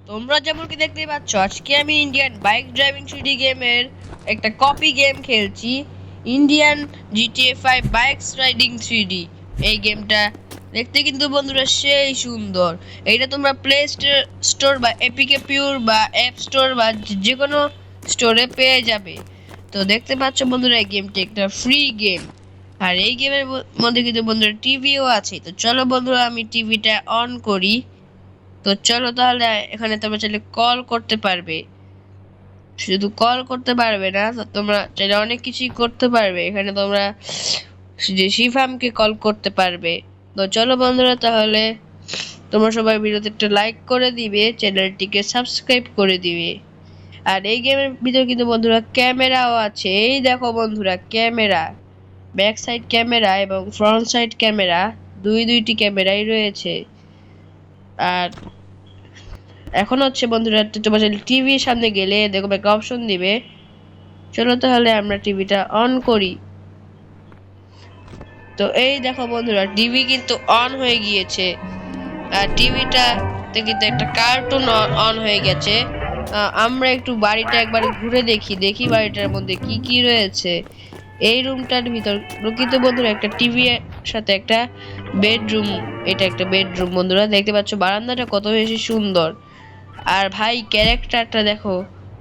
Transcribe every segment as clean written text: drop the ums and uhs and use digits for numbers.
তোমরা যেমন কি দেখতেই পাচ্ছ, আজকে আমি ইন্ডিয়ান বাইক ড্রাইভিং 3D গেমের একটা কপি গেম খেলছি। Indian GTA 5 bikes riding 3D। এই গেমটা দেখতে কিন্তু বন্ধুরা সেই সুন্দর। এইটা তোমরা প্লে স্টোর বা এপিকে পিউর বা অ্যাপ স্টোর বা যে কোনো স্টোরে পেয়ে যাবে। তো দেখতে পাচ্ছ বন্ধুরা, এই গেমটি একটা ফ্রি গেম। আর এই গেমের মধ্যে কিন্তু বন্ধুরা টিভিও আছে। তো চলো বন্ধুরা, আমি টিভিটা অন করি। তো চলো তাহলে, এখানে তোমরা চাইলে কল করতে পারবে। শুধু কল করতে পারবে না, তো তোমরা চাইলে অনেক কিছুই করতে পারবে। এখানে তোমরা যে শিফামকে কল করতে পারবে। তো চলো বন্ধুরা, তাহলে তোমরা সবাই ভিডিওতে একটা লাইক করে দিবে, চ্যানেলটিকে সাবস্ক্রাইব করে দিবে। আর এই গেমের ভিতরে কিন্তু বন্ধুরা ক্যামেরাও আছে। এই দেখো বন্ধুরা, ক্যামেরা, ব্যাক সাইড ক্যামেরা এবং ফ্রন্ট সাইড ক্যামেরা, দুইটি ক্যামেরাই রয়েছে। আর এখন হচ্ছে বন্ধুরা, তোমার টিভির সামনে গেলে দেখো একটা অপশন দিবে। চলো তাহলে আমরা টিভিটা অন করি। তো এই দেখো বন্ধুরা, টিভি কিন্তু অন হয়ে গিয়েছে। আর টিভিটাতে কিন্তু একটা কার্টুন অন হয়ে গেছে। আমরা একটু বাড়িটা একবার ঘুরে দেখি বাড়িটার মধ্যে কি কি রয়েছে। এই রুমটার ভিতর কিন্তু বন্ধুরা একটা টিভি এর সাথে একটা বেডরুম। এটা একটা বেডরুম বন্ধুরা, দেখতে পাচ্ছ বারান্দাটা কত বেশি সুন্দর। আর ভাই ক্যারেক্টারটা দেখো,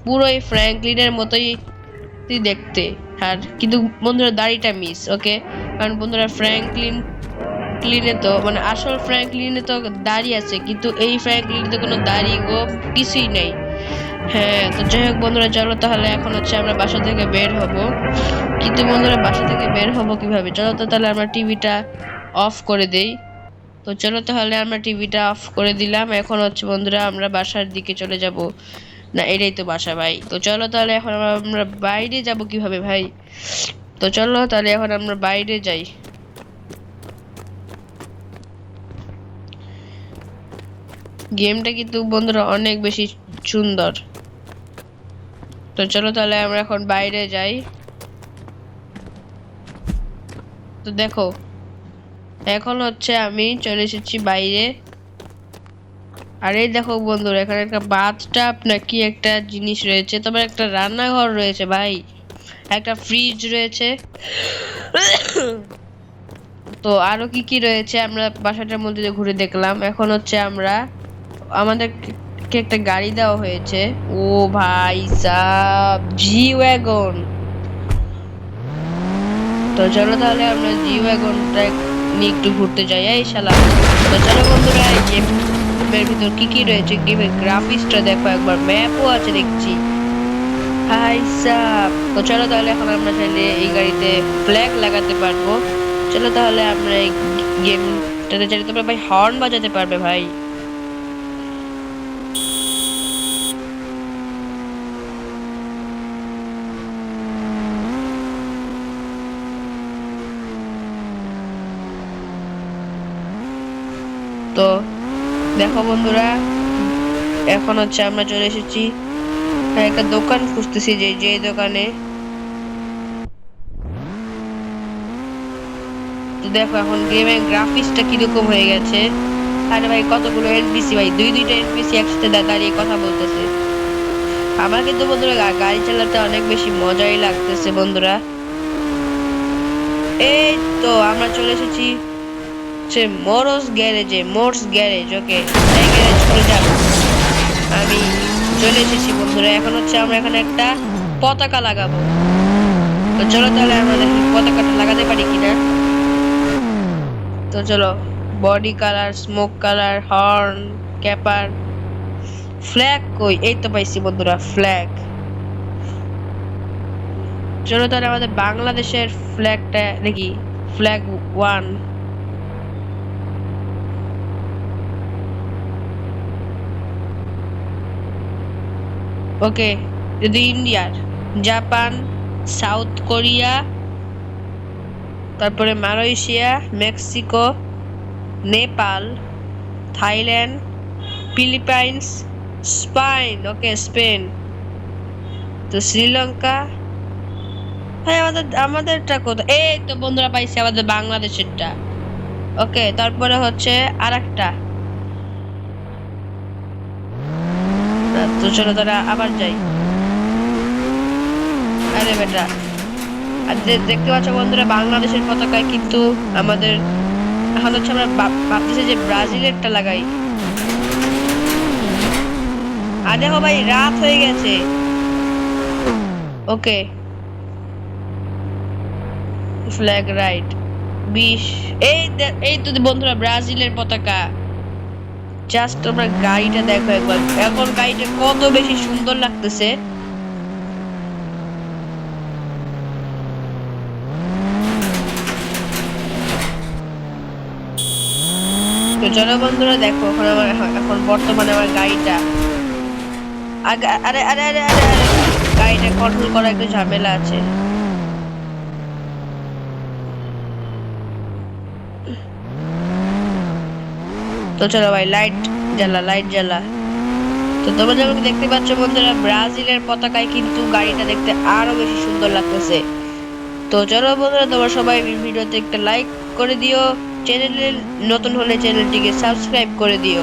পুরোই ফ্র্যাঙ্কলিনের মতোই দেখতে। আর কিন্তু বন্ধুরা দাড়িটা মিস, ওকে। কারণ বন্ধুরা ফ্র্যাঙ্কলিনে তো মানে আসল ফ্র্যাঙ্কলিনে তো দাড়ি আছে, কিন্তু এই ফ্র্যাঙ্কলিনে তো কোনো দাড়ি গো কিছুই নেই। হ্যাঁ, তো যাই হোক বন্ধুরা, চলো তাহলে এখন হচ্ছে আমরা বাসা থেকে বের হব। কিন্তু বন্ধুরা, বাসা থেকে বের হব কিভাবে? চলো তো তাহলে আমরা টিভিটা অফ করে দেই। তো চলো তাহলে আমরা টিভিটা অফ করে দিলাম। এখন হচ্ছে বন্ধুরা, আমরা বাসার দিকে চলে যাব। না, এটাই তো বাসা ভাই। তো চলো তাহলে এখন আমরা বাইরে যাব কিভাবে ভাই? তো চলো তাহলে এখন আমরা বাইরে যাই। গেমটা কিন্তু বন্ধুরা অনেক বেশি সুন্দর। তো চলো তাহলে আমরা এখন বাইরে যাই। তো দেখো, এখন হচ্ছে আমি চলে এসেছি বাইরে। আর এই দেখো বন্ধুরা, এখানে একটা বাথটাব নাকি একটা জিনিস রয়েছে, তবে একটা রান্নাঘর রয়েছে ভাই, একটা ফ্রিজ রয়েছে। তো আরো কি কি রয়েছে আমরা বাসাটার মধ্যে ঘুরে দেখলাম। এখন হচ্ছে আমরা আমাদেরকে একটা গাড়ি দেওয়া হয়েছে। ও ভাই সাব, জি ওয়াগন। তো চলো তাহলে আমরা জি ওয়াগনটা নিয়ে একটু ঘুরতে যাই। এই শালা, তো চলো বন্ধুরা, এই গেমের ভিতর কি কি রয়েছে, গেমের গ্রাফিক্সটা দেখো একবার, ম্যাপও আছে দেখছি। হাই সাব, তো চলো তাহলে এখন আমরা চাইলে এই গাড়িতে ফ্ল্যাগ লাগাতে পারবো। চলো তাহলে আমরা এই গেমটাতে চাইলে তোমরা ভাই হর্ন বাজাতে পারবে ভাই। তো দেখো বন্ধুরা, এখন হচ্ছে আমরা চলে এসেছি একটা দোকান খুঁজতেছি, যে যে দোকানে। তো দেখো এখন গেমের গ্রাফিক্সটা কিরকম হয়ে গেছে। আরে ভাই, কতগুলো এনপিসি ভাই, দুইটা এনপিসি একসাথে দাঁড়িয়ে কথা বলতেছে। আমার কিন্তু বন্ধুরা গাড়ি চালাতে অনেক বেশি মজাই লাগতেছে বন্ধুরা। এই তো আমরা চলে এসেছি সে মোরস গ্যারেজ, ওকে। এই গ্যারেজ করে যাব। আমি চলে এসেছি বন্ধুরা। এখন হচ্ছে আমরা এখানে একটা পতাকা লাগাবো। তো চলো তাহলে আমরা দেখি পতাকাটা লাগাতে পারি কিনা। তো চলো, body colour, smoke colour, horn, caper, flag কই? এই তো পাইছি বন্ধুরা, ফ্ল্যাগ। চলো তাহলে আমাদের বাংলাদেশের ফ্ল্যাগটা দেখি, ফ্ল্যাগ 1। ওকে, যদি ইন্ডিয়ার, জাপান, সাউথ কোরিয়া, তারপরে Malaysia, Mexico, Nepal, Thailand, Philippines, okay, Spain, তো শ্রীলঙ্কা। ভাই আমাদেরটা কোথায়? এই তো বন্ধুরা পাইছি আমাদের বাংলাদেশেরটা। ওকে, তারপরে হচ্ছে আরেকটা। না, তো চলো তারা আবার যাই। আরে বেটা, আর দেখতে পাচ্ছ বন্ধুরা, বাংলাদেশের পতাকায় কিন্তু আমাদের এখন হচ্ছে আমরা ভাবতেছি যে ব্রাজিলেরটা লাগাই। আর দেখো ভাই, রাত হয়ে গেছে। ওকে, ফ্ল্যাগ রাইট 20। এই তো বন্ধুরা ব্রাজিলের পতাকা। জাস্ট তোমরা গাড়িটা দেখো একবার, এখন গাড়িটা কত বেশি সুন্দর লাগতেছে। তো চলো বন্ধুরা দেখো, এখন আমার এখন বর্তমানে আমার গাড়িটা আরে আরে আরে আরে আরে গাড়িটা কন্ট্রোল করা একটু ঝামেলা আছে। তো চলো ভাই, লাইট জ্বালা, লাইট জ্বালা। তো তোমরা যেমন দেখতে পাচ্ছ বন্ধুরা, ব্রাজিলের পতাকায় কিন্তু গাড়িটা দেখতে আরো বেশি সুন্দর লাগতেছে। তো চলো বন্ধুরা, তোমরা সবাই ভিডিওতে একটা লাইক করে দিও, চ্যানেলে নতুন হলে চ্যানেলটিকে সাবস্ক্রাইব করে দিও।